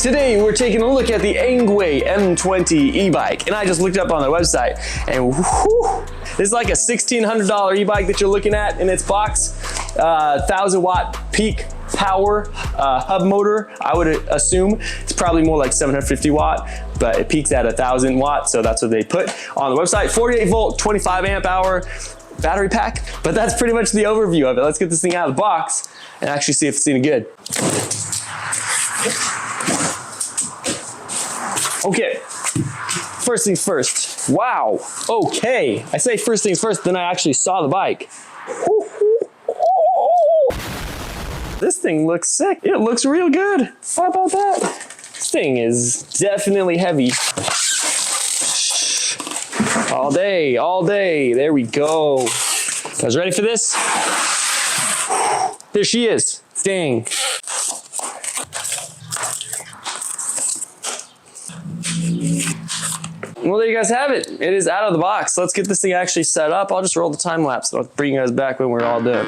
Today we're taking a look at the Engwe M20 e-bike, and I just looked up on their website, and whew, this is like a $1,600 e-bike that you're looking at in its box. 1,000-watt peak power hub motor. I would assume it's probably more like 750 watt, but it peaks at 1,000 watts, so that's what they put on the website. 48 volt, 25 amp hour battery pack, but that's pretty much the overview of it. Let's get this thing out of the box and actually see if it's any good. Okay, first things first. Wow, okay. I say first things first, then I actually saw the bike. This thing looks sick. It looks real good. How about that? This thing is definitely heavy. All day, all day. There we go. You guys ready for this? There she is. Dang. Well, there you guys have it. It is out of the box. Let's get this thing actually set up. I'll just roll the time lapse. I'll bring you guys back when we're all done.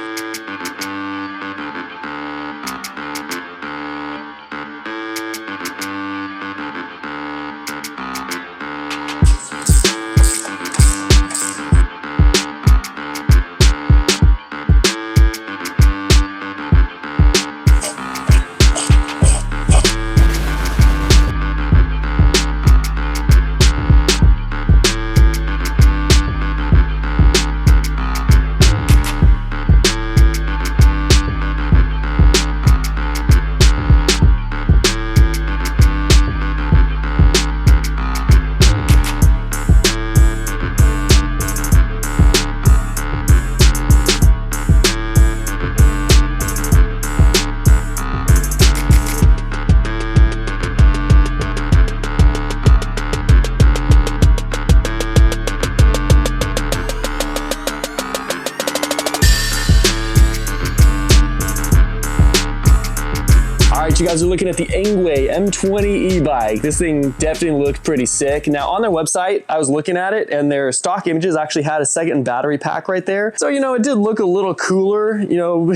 You guys are looking at the Engwe M20 e-bike. This thing definitely looked pretty sick. Now on their website, I was looking at it and their stock images actually had a second battery pack right there. So, you know, it did look a little cooler, you know,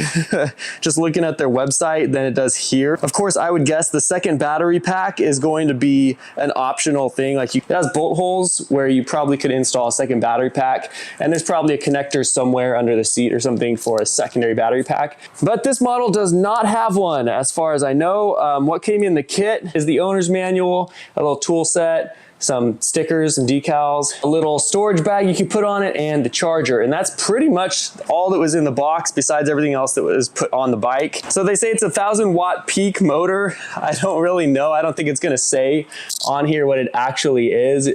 just looking at their website than it does here. Of course, I would guess the second battery pack is going to be an optional thing. Like it has bolt holes where you probably could install a second battery pack. And there's probably a connector somewhere under the seat or something for a secondary battery pack. But this model does not have one as far as I know. What came in the kit is the owner's manual, a little tool set, some stickers and decals, a little storage bag you can put on it, and the charger. And that's pretty much all that was in the box besides everything else that was put on the bike. So they say it's a 1,000-watt peak motor. I don't really know. I don't think it's gonna say on here what it actually is.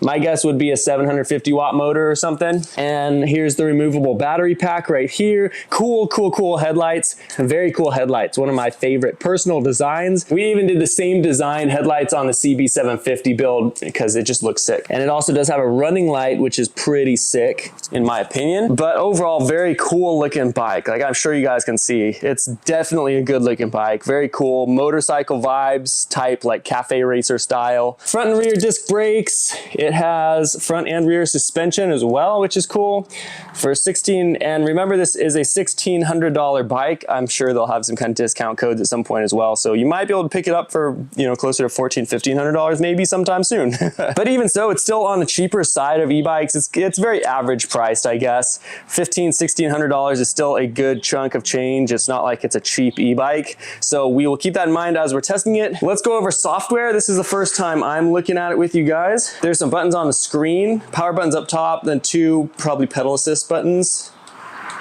My guess would be a 750-watt motor or something. And here's the removable battery pack right here. Cool, cool, cool headlights. Very cool headlights. One of my favorite personal designs. We even did the same design headlights on the CB750 build because it just looks sick. And it also does have a running light, which is pretty sick in my opinion. But overall, very cool looking bike. Like I'm sure you guys can see, it's definitely a good looking bike. Very cool motorcycle vibes type, like cafe racer style. Front and rear disc brakes. It has front and rear suspension as well, which is cool. For 16, and remember this is a $1,600 bike. I'm sure they'll have some kind of discount codes at some point as well. So you might be able to pick it up for, you know, closer to $1,400, $1,500 maybe sometime soon. But even so, it's still on the cheaper side of e-bikes. It's very average priced, I guess. $1,500, $1,600 is still a good chunk of change. It's not like it's a cheap e-bike. So we will keep that in mind as we're testing it. Let's go over software. This is the first time I'm looking at it with you guys. There's some buttons on the screen, power buttons up top, then two probably pedal assist buttons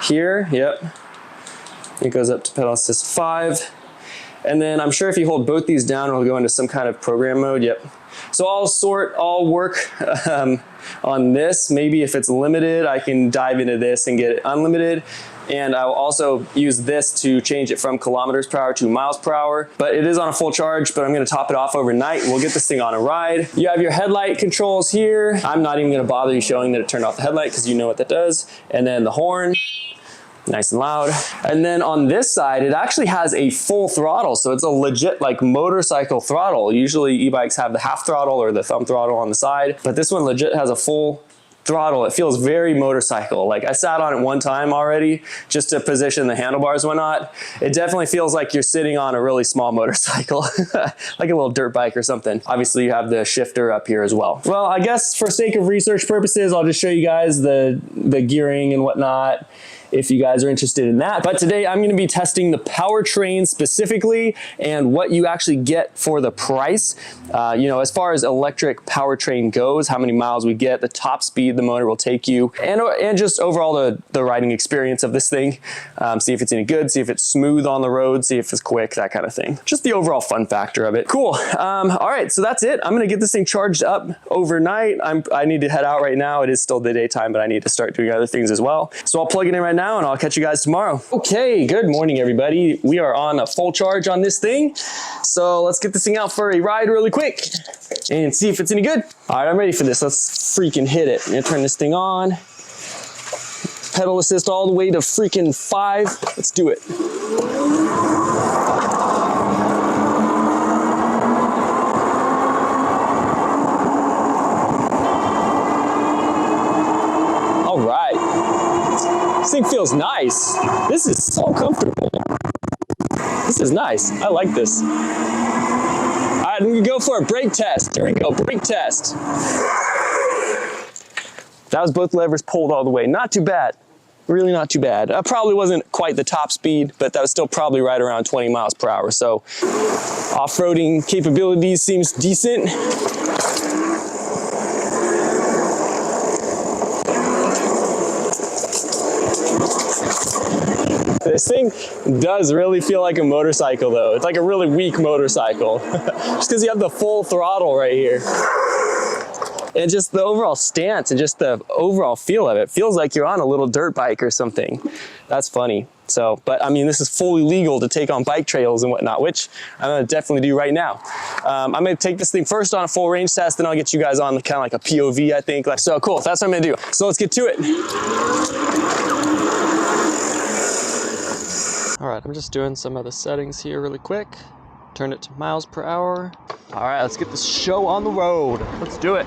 here. Yep. It goes up to pedal assist 5. And then I'm sure if you hold both these down, it'll go into some kind of program mode. Yep. So I'll work on this. Maybe if it's limited, I can dive into this and get it unlimited. And I will also use this to change it from kilometers per hour to miles per hour. But it is on a full charge, but I'm gonna top it off overnight. We'll get this thing on a ride. You have your headlight controls here. I'm not even gonna bother you showing that it turned off the headlight because you know what that does. And then the horn. Nice and loud. And then on this side, it actually has a full throttle. So it's a legit like motorcycle throttle. Usually e-bikes have the half throttle or the thumb throttle on the side, but this one legit has a full throttle, it feels very motorcycle. Like I sat on it one time already just to position the handlebars and whatnot. It definitely feels like you're sitting on a really small motorcycle, like a little dirt bike or something. Obviously you have the shifter up here as well. Well, I guess for sake of research purposes, I'll just show you guys the gearing and whatnot, if you guys are interested in that. But today I'm going to be testing the powertrain specifically and what you actually get for the price. You know, as far as electric powertrain goes, how many miles we get, the top speed the motor will take you, and just overall the riding experience of this thing. See if it's any good, see if it's smooth on the road, see if it's quick, that kind of thing. Just the overall fun factor of it. Cool. All right, so that's it. I'm going to get this thing charged up overnight. I need to head out right now. It is still the daytime, but I need to start doing other things as well. So I'll plug it in right now and I'll catch you guys tomorrow. Okay, good morning everybody. We are on a full charge on this thing. So let's get this thing out for a ride really quick and see if it's any good. All right, I'm ready for this. Let's freaking hit it. I'm gonna turn this thing on. Pedal assist all the way to freaking 5. Let's do it. This thing feels nice. This is so comfortable. This is nice. I like this. All right, I'm gonna go for a brake test. Here we go, brake test. That was both levers pulled all the way. Not too bad. Really not too bad. Probably wasn't quite the top speed, but that was still probably right around 20 miles per hour. So off-roading capabilities seems decent. This thing does really feel like a motorcycle though. It's like a really weak motorcycle. Just because you have the full throttle right here. And just the overall stance and just the overall feel of it feels like you're on a little dirt bike or something. That's funny. So, but I mean, this is fully legal to take on bike trails and whatnot, which I'm gonna definitely do right now. I'm gonna take this thing first on a full range test, then I'll get you guys on kind of like a POV, I think. Like, so cool, that's what I'm gonna do. So let's get to it. All right, I'm just doing some of the settings here really quick. Turn it to miles per hour. All right, let's get this show on the road. Let's do it.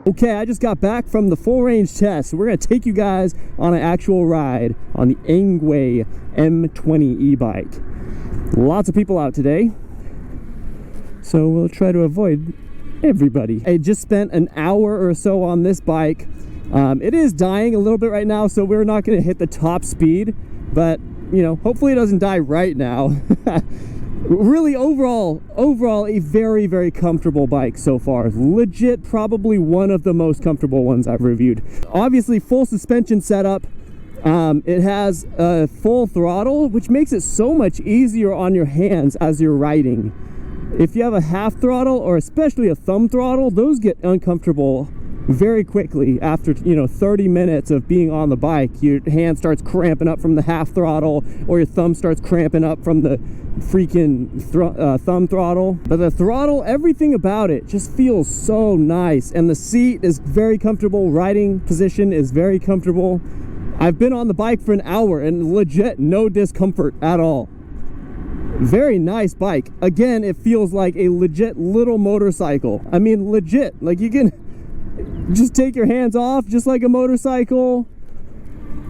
Okay, I just got back from the full range test. So we're gonna take you guys on an actual ride on the Engwe M20 e-bike. Lots of people out today, so we'll try to avoid everybody. I just spent an hour or so on this bike. It is dying a little bit right now, so we're not gonna hit the top speed, but you know, hopefully it doesn't die right now. Really, overall a very, very comfortable bike so far. Legit, probably one of the most comfortable ones I've reviewed. Obviously, full suspension setup. It has a full throttle, which makes it so much easier on your hands as you're riding. If you have a half throttle, or especially a thumb throttle, those get uncomfortable very quickly after, you know, 30 minutes of being on the bike, your hand starts cramping up from the half throttle, or your thumb starts cramping up from the freaking thumb throttle. But the throttle, everything about it just feels so nice, and the seat is very comfortable. Riding position is very comfortable. I've been on the bike for an hour and legit no discomfort at all. Very nice bike. Again, it feels like a legit little motorcycle. I mean, legit, like you can just take your hands off just like a motorcycle.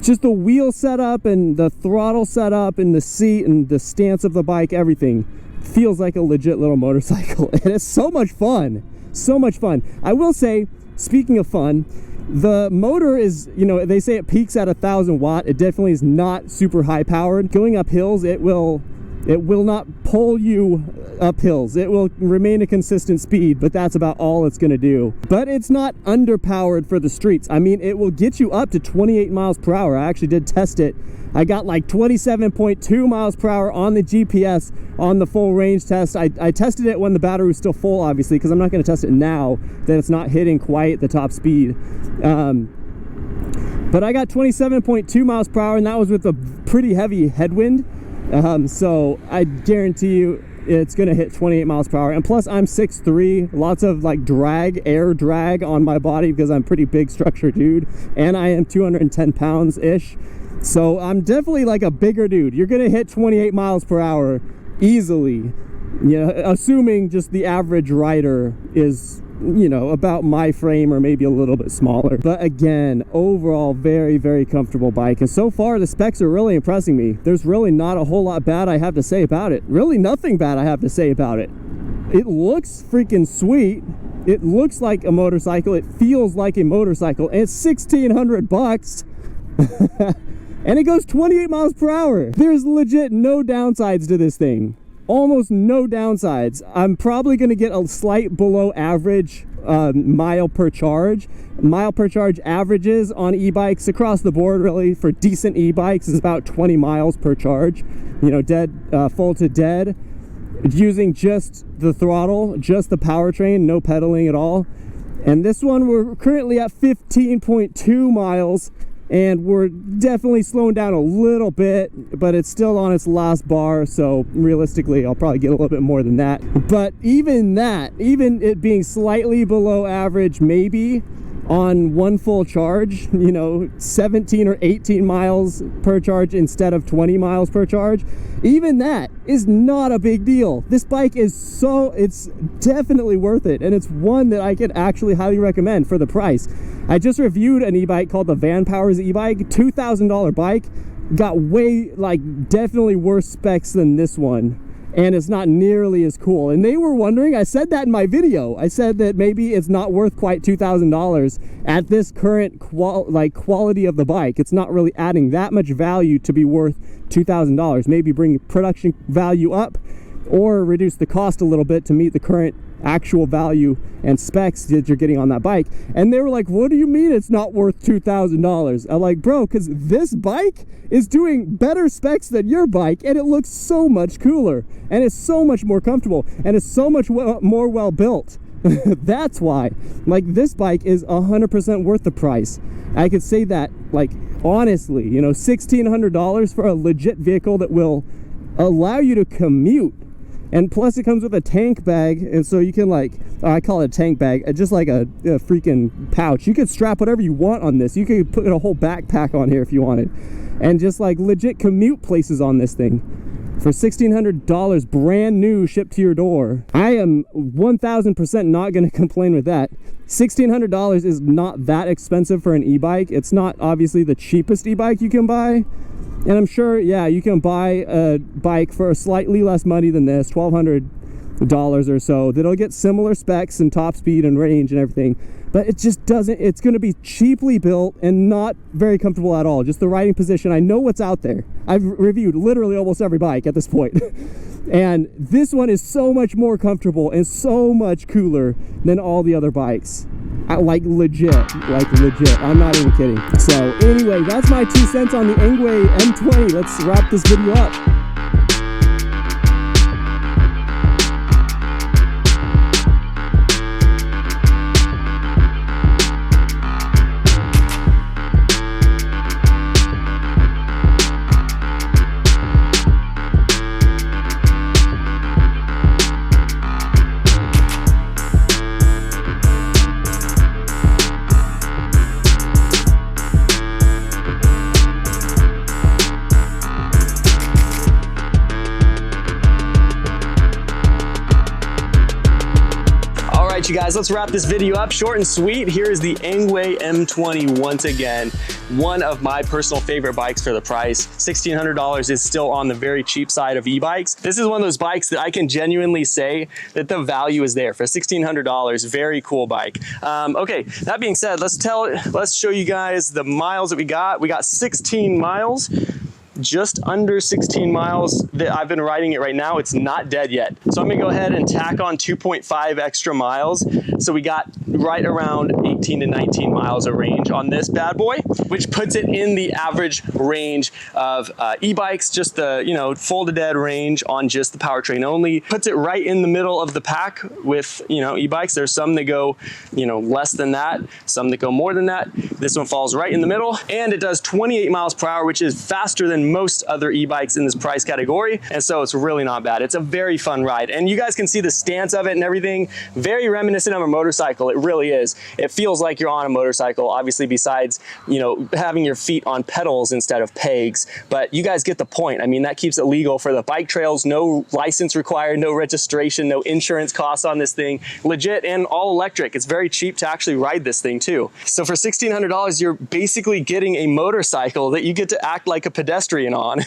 Just the wheel setup and the throttle setup and the seat and the stance of the bike, everything feels like a legit little motorcycle. And it's so much fun. So much fun. I will say, speaking of fun, the motor is, you know, they say it peaks at 1,000 watt. It definitely is not super high powered. Going up hills, it will not pull you up hills. It will remain a consistent speed, but that's about all it's gonna do. But it's not underpowered for the streets. I mean, it will get you up to 28 miles per hour. I actually did test it. I got like 27.2 miles per hour on the GPS on the full range test. I tested it when the battery was still full, obviously, because I'm not gonna test it now that it's not hitting quite the top speed. But I got 27.2 miles per hour, and that was with a pretty heavy headwind. So I guarantee you it's gonna hit 28 miles per hour. And plus I'm 6'3", lots of like air drag on my body because I'm a pretty big structure dude, and I am 210 pounds ish. So I'm definitely like a bigger dude. You're gonna hit 28 miles per hour easily, you know, assuming just the average rider is, you know, about my frame or maybe a little bit smaller. But again, overall very, very comfortable bike, and so far the specs are really impressing me. There's really not a whole lot bad I have to say about it. Really nothing bad I have to say about it. It looks freaking sweet. It looks like a motorcycle. It feels like a motorcycle, and it's 1,600 bucks. And it goes 28 miles per hour. There's legit no downsides to this thing. Almost no downsides. I'm probably going to get a slight below average mile per charge. Mile per charge averages on e-bikes across the board, really, for decent e-bikes is about 20 miles per charge. You know, dead, full to dead, using just the throttle, just the powertrain, no pedaling at all. And this one, we're currently at 15.2 miles. And we're definitely slowing down a little bit, but it's still on its last bar, so realistically I'll probably get a little bit more than that. But even that, even it being slightly below average maybe on one full charge, you know, 17 or 18 miles per charge instead of 20 miles per charge, even that is not a big deal. This bike is it's definitely worth it, and it's one that I could actually highly recommend for the price. I just reviewed an e-bike called the Van Powers e-bike, $2,000 bike, got way, like, definitely worse specs than this one, and it's not nearly as cool. And they were wondering, I said that in my video, I said that maybe it's not worth quite $2,000 at this current quality of the bike. It's not really adding that much value to be worth $2,000. Maybe bring production value up or reduce the cost a little bit to meet the current actual value and specs that you're getting on that bike. And they were like, what do you mean it's not worth $2,000? I'm like, bro, because this bike is doing better specs than your bike, and it looks so much cooler, and it's so much more comfortable, and it's so much more well built. That's why, like, this bike is 100% worth the price. I could say that, like, honestly, you know, $1,600 for a legit vehicle that will allow you to commute. And plus it comes with a tank bag, and so you can, like, I call it a tank bag, just like a freaking pouch. You could strap whatever you want on this. You could put a whole backpack on here if you wanted, and just like legit commute places on this thing for $1,600 brand new, shipped to your door. I am 1,000% not going to complain with that. $1,600 is not that expensive for an e-bike. It's not obviously the cheapest e-bike you can buy. And I'm sure, yeah, you can buy a bike for slightly less money than this, $1,200 or so, that'll get similar specs and top speed and range and everything. But it just doesn't, it's going to be cheaply built and not very comfortable at all. Just the riding position, I know what's out there. I've reviewed literally almost every bike at this point. And this one is so much more comfortable and so much cooler than all the other bikes. Like legit, I'm not even kidding. So anyway, that's my 2 cents on the Engwe M20. Let's wrap this video up. right, you guys, let's wrap this video up short and sweet. Here is the Engwe M20 once again. One of my personal favorite bikes for the price. $1,600 is still on the very cheap side of e-bikes. This is one of those bikes that I can genuinely say that the value is there for $1,600. Very cool bike. Okay, that being said, let's show you guys the miles that we got. We got 16 miles. Just under 16 miles that I've been riding it right now. It's not dead yet. So I'm gonna go ahead and tack on 2.5 extra miles. So we got right around 18 to 19 miles of range on this bad boy, which puts it in the average range of e-bikes, just the, you know, full to dead range on just the powertrain only. Puts it right in the middle of the pack with, you know, e-bikes. There's some that go, you know, less than that, some that go more than that. This one falls right in the middle, and it does 28 miles per hour, which is faster than most other e-bikes in this price category. And so it's really not bad. It's a very fun ride. And you guys can see the stance of it and everything. Very reminiscent of a motorcycle. It really is. It feels like you're on a motorcycle, obviously, besides, you know, having your feet on pedals instead of pegs. But you guys get the point. I mean, that keeps it legal for the bike trails. No license required, no registration, no insurance costs on this thing. Legit and all electric. It's very cheap to actually ride this thing too. So for $1,600, you're basically getting a motorcycle that you get to act like a pedestrian on.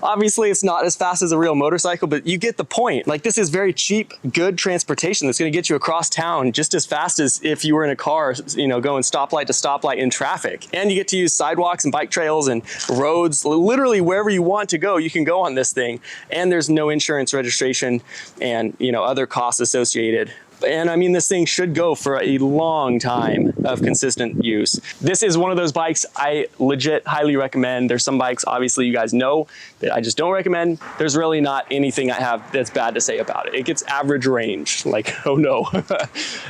Obviously, it's not as fast as a real motorcycle, but you get the point. Like, this is very cheap, good transportation that's going to get you across town just as fast as if you were in a car, you know, going stoplight to stoplight in traffic. And you get to use sidewalks and bike trails and roads. Literally wherever you want to go, you can go on this thing. And there's no insurance, registration, and, you know, other costs associated. And I mean, this thing should go for a long time of consistent use. This is one of those bikes I legit highly recommend. There's some bikes, obviously, you guys know that I just don't recommend. There's really not anything I have that's bad to say about it. It gets average range, like, oh no,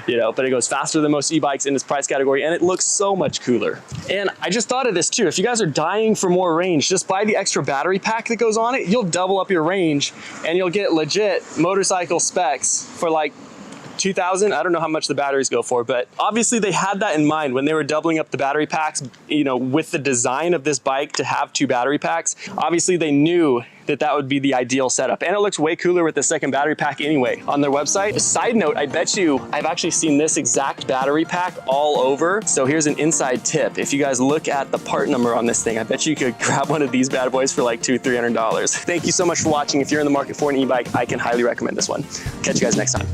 you know, but it goes faster than most e-bikes in this price category, and it looks so much cooler. And I just thought of this too. If you guys are dying for more range, just buy the extra battery pack that goes on it. You'll double up your range, and you'll get legit motorcycle specs for like 2,000. I don't know how much the batteries go for, but obviously they had that in mind when they were doubling up the battery packs, you know, with the design of this bike to have 2 battery packs. Obviously they knew that that would be the ideal setup, and it looks way cooler with the second battery pack anyway on their website. Side note, I bet you I've actually seen this exact battery pack all over. So here's an inside tip. If you guys look at the part number on this thing, I bet you could grab one of these bad boys for like $200–300. Thank you so much for watching. If you're in the market for an e-bike, I can highly recommend this one. Catch you guys next time.